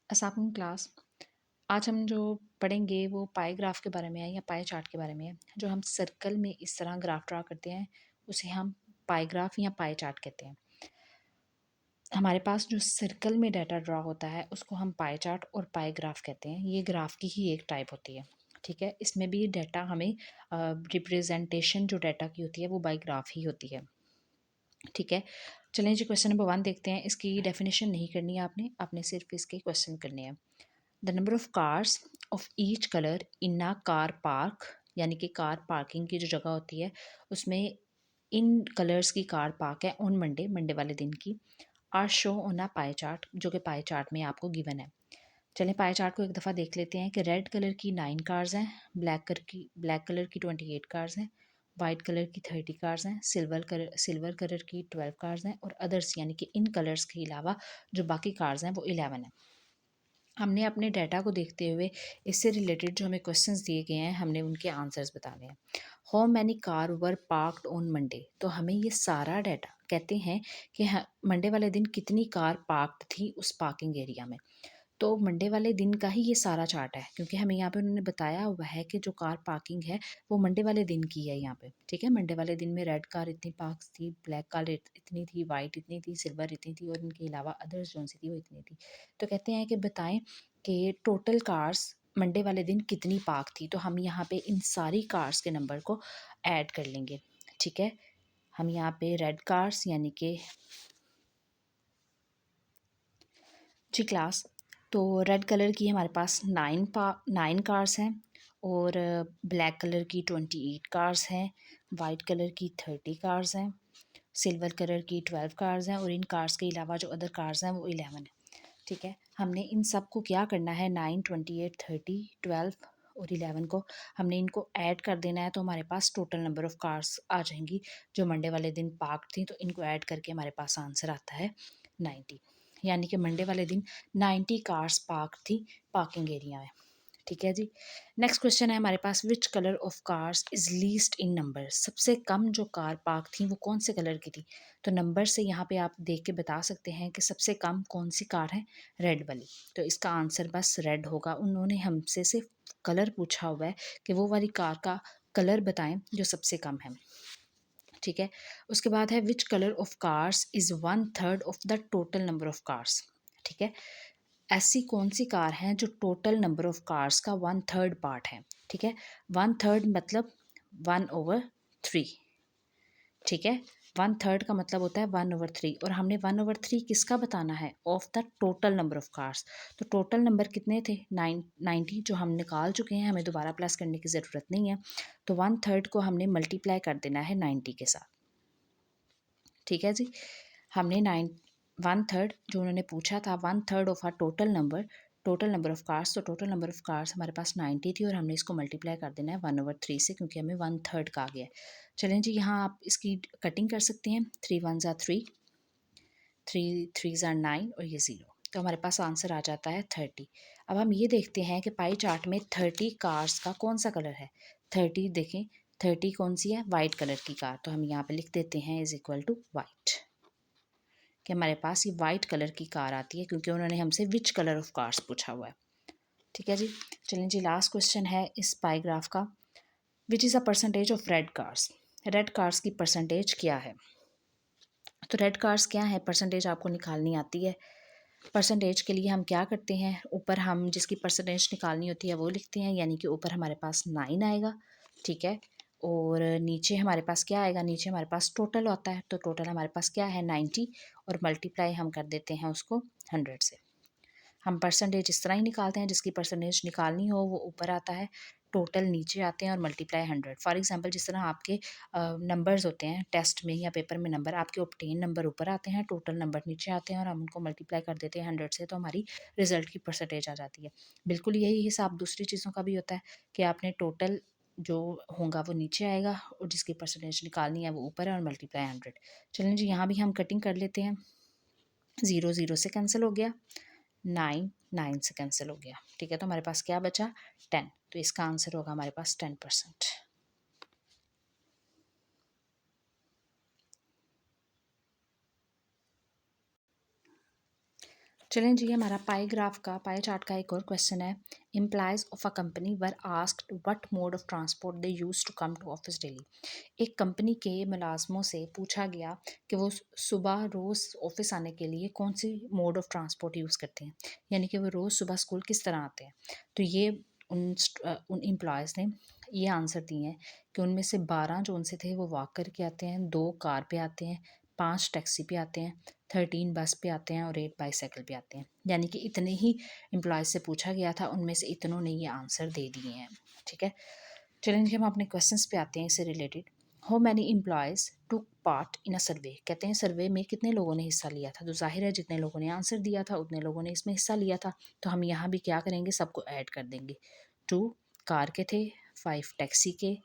अस्सलाम क्लास। आज हम जो पढ़ेंगे वो पाई ग्राफ के बारे में है या पाई चार्ट के बारे में है। जो हम सर्कल में इस तरह ग्राफ ड्रा करते हैं उसे हम पाई ग्राफ या पाई चार्ट कहते हैं। हमारे पास जो सर्कल में डाटा ड्रा होता है उसको हम पाई चार्ट और पाई ग्राफ कहते हैं। ये ग्राफ की ही एक टाइप होती है, ठीक है। इसमें भी डाटा हमें रिप्रेजेंटेशन जो डाटा की होती है वो बाई ग्राफ ही होती है, ठीक है। चलें जी, क्वेश्चन नंबर 1 देखते हैं। इसकी डेफिनेशन नहीं करनी है आपने सिर्फ इसके क्वेश्चन करने हैं। The number of cars of each colour in a car park, यानी कि कार पार्किंग की जो जगह होती है उसमें इन कलर्स की कार पार्क है ऑन मंडे, मंडे वाले दिन की, are show on a pie chart, जो कि पाई चार्ट में आपको गिवन है। चलें पाई चार्ट को एक दफ़ा देख लेते हैं कि रेड कलर की 9 कार्स हैं, ब्लैक कलर की 28 कार्स हैं, वाइट कलर की 30 कार्स हैं, सिल्वर कलर की 12 कार्स हैं और अदर्स यानी कि इन कलर्स के अलावा जो बाकी कार्स हैं वो 11 हैं। हमने अपने डाटा को देखते हुए इससे रिलेटेड जो हमें क्वेश्चंस दिए गए हैं हमने उनके आंसर्स बताने हैं। How many car were parked on Monday, तो हमें ये सारा डाटा कहते हैं कि मंडे वाले दिन कितनी कार पार्क्ड थी उस पार्किंग एरिया में। तो मंडे वाले दिन का ही ये सारा चार्ट है, क्योंकि हमें यहाँ पे उन्होंने बताया हुआ है कि जो कार पार्किंग है वो मंडे वाले दिन की है यहाँ पे, ठीक है। मंडे वाले दिन में रेड कार इतनी पार्क थी, ब्लैक कार इतनी थी, वाइट इतनी थी, सिल्वर इतनी थी और इनके अलावा अदर्स जो सी थी वो इतनी थी। तो कहते हैं कि बताएं कि टोटल कार्स मंडे वाले दिन कितनी पार्क थी। तो हम यहाँ पे इन सारी कार्स के नंबर को ऐड कर लेंगे, ठीक है। हम यहाँ पे रेड कार्स यानी कि जी क्लास, तो रेड कलर की हमारे पास 9 कार्स हैं और ब्लैक कलर की 28 कार्स हैं, वाइट कलर की 30 कार्स हैं, सिल्वर कलर की 12 कार्स हैं और इन कार्स के अलावा जो अदर कार्स हैं वो 11 हैं, ठीक है। हमने इन सब को क्या करना है, 9, 28, 30, 12 और 11 को हमने इनको ऐड कर देना है। तो हमारे पास टोटल नंबर ऑफ़ कार्स आ जाएंगी जो मंडे वाले दिन पार्क थी। तो इनको ऐड करके हमारे पास आंसर आता है 90, यानी कि मंडे वाले दिन 90 कार्स पार्क थी पार्किंग एरिया में, ठीक है जी। नेक्स्ट क्वेश्चन है हमारे पास, which colour of cars is least in number, सबसे कम जो कार पार्क थी वो कौन से कलर की थी। तो नंबर से यहाँ पे आप देख के बता सकते हैं कि सबसे कम कौन सी कार है, रेड वाली। तो इसका आंसर बस रेड होगा। उन्होंने हमसे सिर्फ कलर पूछा हुआ है कि वो वाली कार का कलर बताएं जो सबसे कम है, ठीक है। उसके बाद है विच colour of cars is 1/3 of the total number of cars, ठीक है। ऐसी कौन सी कार हैं जो टोटल नंबर ऑफ कार्स का 1/3 पार्ट है, ठीक है। 1/3 मतलब 1/3, ठीक है। 1/3 का मतलब होता है 1/3 और हमने 1/3 किसका बताना है, of the total number of cars. तो टोटल नंबर कितने थे, 90 जो हम निकाल चुके हैं, हमें दोबारा प्लस करने की ज़रूरत नहीं है। तो 1/3 को हमने मल्टीप्लाई कर देना है 90 के साथ, ठीक है जी। हमने 1/3 जो उन्होंने पूछा था, 1/3 of are total number of cars, तो टोटल नंबर ऑफ कार्स हमारे पास 90 थी और हमने इसको मल्टीप्लाई कर देना है 1/3 से, क्योंकि हमें 1/3 का आ गया है। चलें जी, यहाँ आप इसकी कटिंग कर सकते हैं, 3 1 ज़ा 3, 3 3 ज़ा 9 और ये 0, तो हमारे पास आंसर आ जाता है 30। अब हम ये देखते हैं कि पाई चार्ट में 30 कार्स का कौन सा कलर है। 30 देखें, 30 कौन सी है, वाइट कलर की कार। तो हम यहाँ पे लिख देते हैं इज इक्वल टू वाइट, कि हमारे पास ये वाइट कलर की कार आती है, क्योंकि उन्होंने हमसे विच कलर ऑफ कार्स पूछा हुआ है, ठीक है जी। चलें जी, लास्ट क्वेश्चन है इस पाईग्राफ का, which is a percentage of red cars, red cars की परसेंटेज क्या है। तो रेड कार्स क्या है, परसेंटेज आपको निकालनी आती है। परसेंटेज के लिए हम क्या करते हैं, ऊपर हम जिसकी परसेंटेज निकालनी होती है वो लिखते हैं, यानी कि ऊपर हमारे पास 9 आएगा, ठीक है। और नीचे हमारे पास क्या आएगा, नीचे हमारे पास टोटल होता है, तो टोटल हमारे पास क्या है 90 और मल्टीप्लाई हम कर देते हैं उसको 100 से। हम परसेंटेज इस तरह ही निकालते हैं, जिसकी परसेंटेज निकालनी हो वो ऊपर आता है, टोटल नीचे आते हैं और मल्टीप्लाई 100। फॉर एग्जांपल जिस तरह आपके नंबर्स होते हैं टेस्ट में या पेपर में, नंबर आपके ऑब्टेन नंबर ऊपर आते हैं, टोटल नंबर नीचे आते हैं और हम उनको मल्टीप्लाई कर देते हैं 100 से, तो हमारी रिजल्ट की परसेंटेज आ जाती है। बिल्कुल यही हिसाब दूसरी चीज़ों का भी होता है कि आपने टोटल जो होगा वो नीचे आएगा और जिसकी परसेंटेज निकालनी है वो ऊपर है और मल्टीप्लाई 100। चलें जी, यहाँ भी हम कटिंग कर लेते हैं, 0 0 से कैंसिल हो गया, 9 9 से कैंसिल हो गया, ठीक है। तो हमारे पास क्या बचा, 10, तो इसका आंसर होगा हमारे पास 10%। चलें जी, हमारा पाई चार्ट का एक और क्वेश्चन है। Employees of a company were asked what mode of transport they use to come to office daily. एक कंपनी के मुलाजमों से पूछा गया कि वो सुबह रोज़ ऑफिस आने के लिए कौन सी मोड ऑफ ट्रांसपोर्ट यूज़ करते हैं, यानी कि वो रोज़ सुबह स्कूल किस तरह आते हैं। तो ये उन एम्प्लॉयज़ ने ये आंसर दिए हैं कि उनमें से 12 जो उनसे थे वो वॉक करके आते हैं, 2 कार पे आते हैं, 5 टैक्सी पे आते हैं, 13 बस पे आते हैं और 8 बाईसाइकिल पे आते हैं। यानी कि इतने ही एम्प्लॉयज़ से पूछा गया था, उनमें से इतनों ने ये आंसर दे दिए हैं। ठीक है, चलेंगे हम अपने क्वेश्चंस पे आते हैं इससे related. How many employees took part in a survey. कहते हैं सर्वे में कितने लोगों ने हिस्सा लिया था। तो जाहिर है जितने लोगों ने आंसर दिया था उतने लोगों ने इसमें हिस्सा लिया था। तो हम यहाँ भी क्या करेंगे, सबको ऐड कर देंगे। 2 कार के थे, 5 टैक्सी के,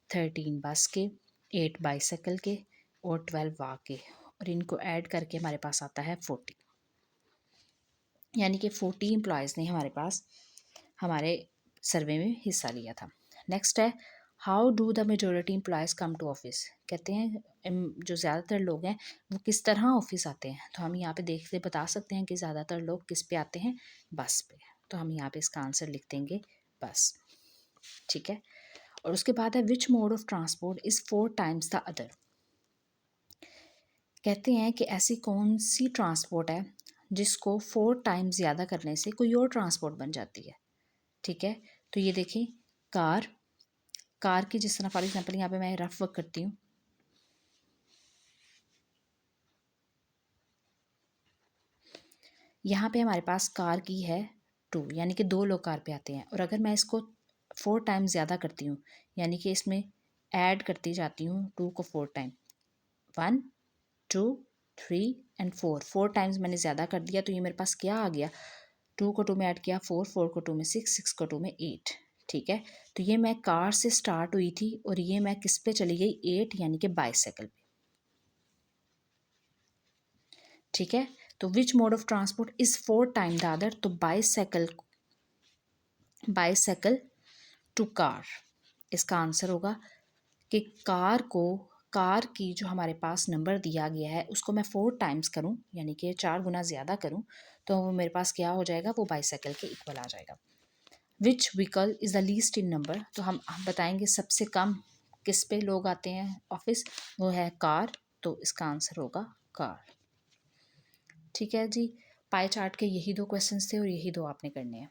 13 बस के, 8 बाईसाइकिल के और 12 वॉक के, और इनको ऐड करके हमारे पास आता है 40। यानी कि 40 एम्प्लॉयज़ ने हमारे सर्वे में हिस्सा लिया था। नेक्स्ट है, how do the majority employees come to office. कहते हैं जो ज़्यादातर लोग हैं वो किस तरह ऑफिस आते हैं। तो हम यहाँ पे देखते बता सकते हैं कि ज़्यादातर लोग किस पे आते हैं, बस पे। तो हम यहाँ पे इसका आंसर लिख देंगे बस। ठीक है, और उसके बाद है which mode of transport is 4 times the other. कहते हैं कि ऐसी कौन सी ट्रांसपोर्ट है जिसको 4 टाइम्स ज़्यादा करने से कोई और ट्रांसपोर्ट बन जाती है। ठीक है, तो ये देखें, कार की जिस तरह फॉर एग्जांपल यहाँ पे मैं रफ वर्क करती हूँ। यहाँ पे हमारे पास कार की है 2, यानी कि 2 लोग कार पे आते हैं। और अगर मैं इसको 4 टाइम्स ज़्यादा करती हूँ, यानी कि इसमें ऐड करती जाती हूँ 2 को 4 टाइम, 1 2 3 एंड 4 टाइम्स मैंने ज़्यादा कर दिया। तो ये मेरे पास क्या आ गया, 2 को 2 में ऐड किया 4 को 2 में 6 को 2 में 8। ठीक है, तो ये मैं कार से स्टार्ट हुई थी और ये मैं किस पे चली गई, 8 यानी कि बाईसाइकिल पे। ठीक है, तो which mode of transport is 4 time the other. तो बाईसाइकिल टू कार, इसका आंसर होगा कि कार की जो हमारे पास नंबर दिया गया है उसको मैं 4 टाइम्स करूं, यानी कि 4 गुना ज़्यादा करूं, तो वो मेरे पास क्या हो जाएगा, वो बाईसाइकिल के इक्वल आ जाएगा। Which vehicle is the least in number. तो हम बताएंगे सबसे कम किस पे लोग आते हैं ऑफिस, वो है कार। तो इसका आंसर होगा कार। ठीक है जी, पाई चार्ट के यही 2 क्वेश्चंस थे और यही 2 आपने करने हैं।